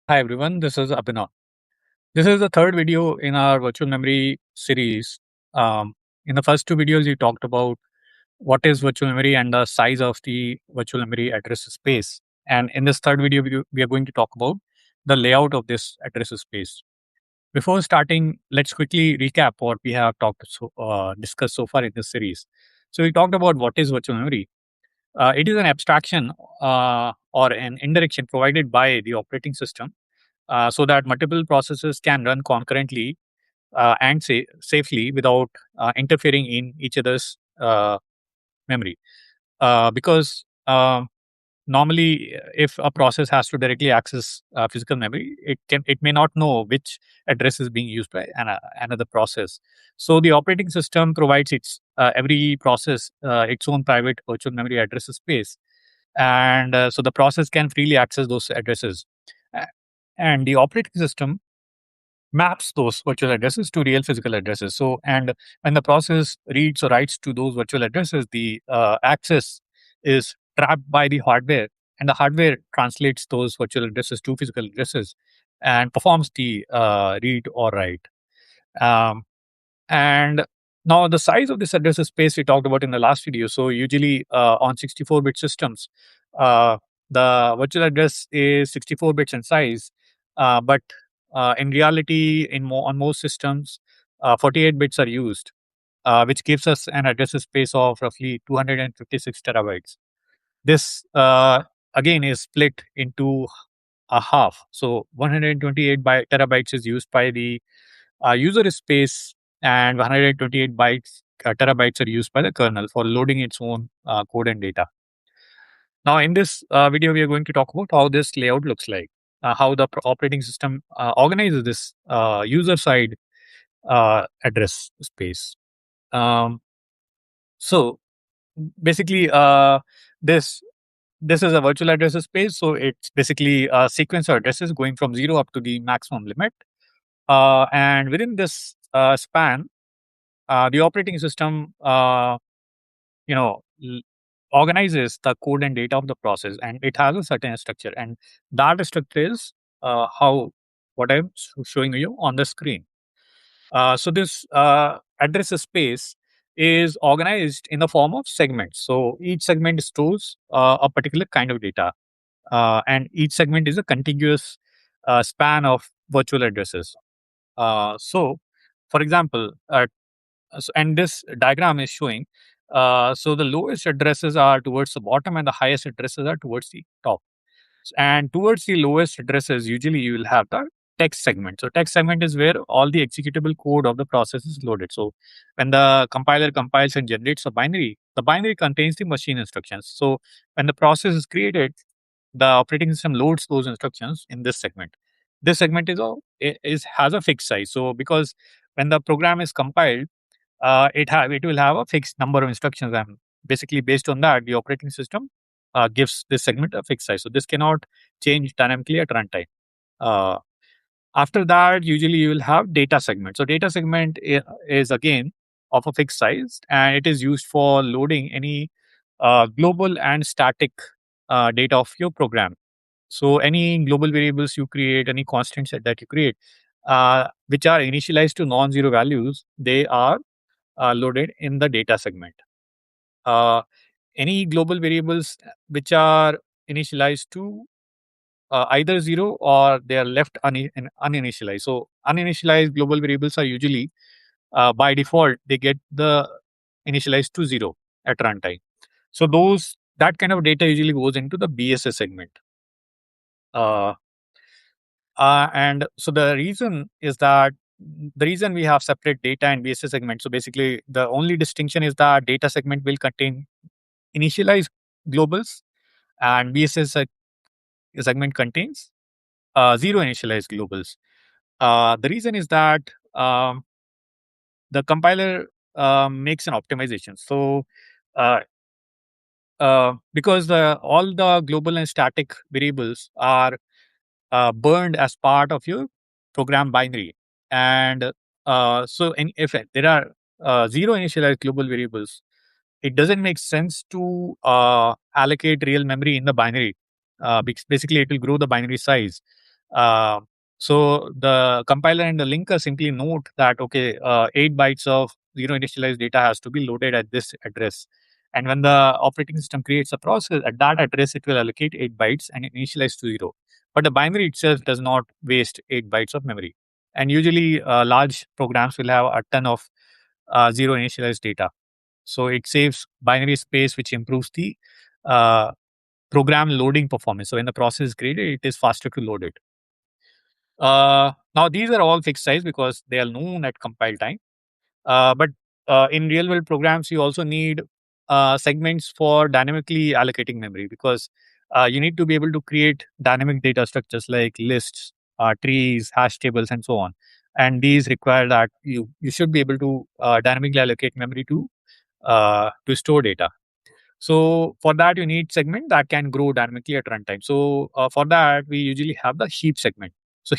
Hi everyone, this is Abhinav. This is the third video in our virtual memory series. In the first two videos, we talked about what is virtual memory and the size of the virtual memory address space. And in this third video, we are going to talk about the layout of this address space. Before starting, let's quickly recap what we have discussed so far in this series. So we talked about what is virtual memory. It is an abstraction or an indirection provided by the operating system so that multiple processes can run concurrently and safely without interfering in each other's memory. Because normally, if a process has to directly access physical memory, it may not know which address is being used by another process. So the operating system provides its every process its own private virtual memory address space, and so the process can freely access those addresses. A- And the operating system maps those virtual addresses to real physical addresses. So, and when the process reads or writes to those virtual addresses, the access is trapped by the hardware, and the hardware translates those virtual addresses to physical addresses and performs the read or write. Um, and now the size of this address space we talked about in the last video. So usually on 64-bit systems, uh, the virtual address is 64 bits in size, but in reality, on most systems, 48 bits are used, which gives us an address space of roughly 256 terabytes. This again is split into a half. So 128 terabytes is used by the user space, and 128 terabytes are used by the kernel for loading its own code and data. Now, in this video, we are going to talk about how this layout looks like, how the operating system organizes this user side address space. Um, so basically, this this is a virtual address space. So it's basically a sequence of addresses going from zero up to the maximum limit. And within this span, the operating system, you know, l- organizes the code and data of the process, and it has a certain structure, and that structure is how what I'm showing you on the screen. So this address space is organized in the form of segments. So each segment stores a particular kind of data, and each segment is a contiguous span of virtual addresses. So, for example, and this diagram is showing, so the lowest addresses are towards the bottom and the highest addresses are towards the top. And towards the lowest addresses, usually you will have the text segment. So text segment is where all the executable code of the process is loaded. So when the compiler compiles and generates a binary, the binary contains the machine instructions. So when the process is created, the operating system loads those instructions in this segment. This segment is has a fixed size. So because when the program is compiled, it will have a fixed number of instructions, and basically based on that, the operating system gives this segment a fixed size. So this cannot change dynamically at runtime. Uh, After that, usually you will have data segment. So data segment is again of a fixed size, and it is used for loading any global and static data of your program. So any global variables you create, any constants that you create, which are initialized to non-zero values, they are loaded in the data segment. Uh, any global variables which are initialized to either zero or they are left uninitialized. So uninitialized global variables are usually by default they get the initialized to zero at runtime. So those that kind of data usually goes into the BSS segment. Uh, and so the reason is that the reason we have separate data and BSS segment. So basically, the only distinction is that data segment will contain initialized globals, and segment contains zero initialized globals. The reason is that the compiler makes an optimization. So uh, because the all the global and static variables are burned as part of your program binary, and so if there are zero initialized global variables, it doesn't make sense to allocate real memory in the binary. Basically, it will grow the binary size. Uh, so the compiler and the linker simply note that okay, 8 bytes of zero initialized data has to be loaded at this address. And when the operating system creates a process at that address, it will allocate 8 bytes and initialize to zero. But the binary itself does not waste 8 bytes of memory. And usually, large programs will have a ton of zero initialized data. So it saves binary space, which improves the uh, program loading performance. So when the process is created, it is faster to load it. Now these are all fixed size because they are known at compile time. But in real world programs, you also need segments for dynamically allocating memory because you need to be able to create dynamic data structures like lists, trees, hash tables, and so on. And these require that you should be able to dynamically allocate memory to store data. So for that, you need segment that can grow dynamically at runtime. So for that, we usually have the heap segment.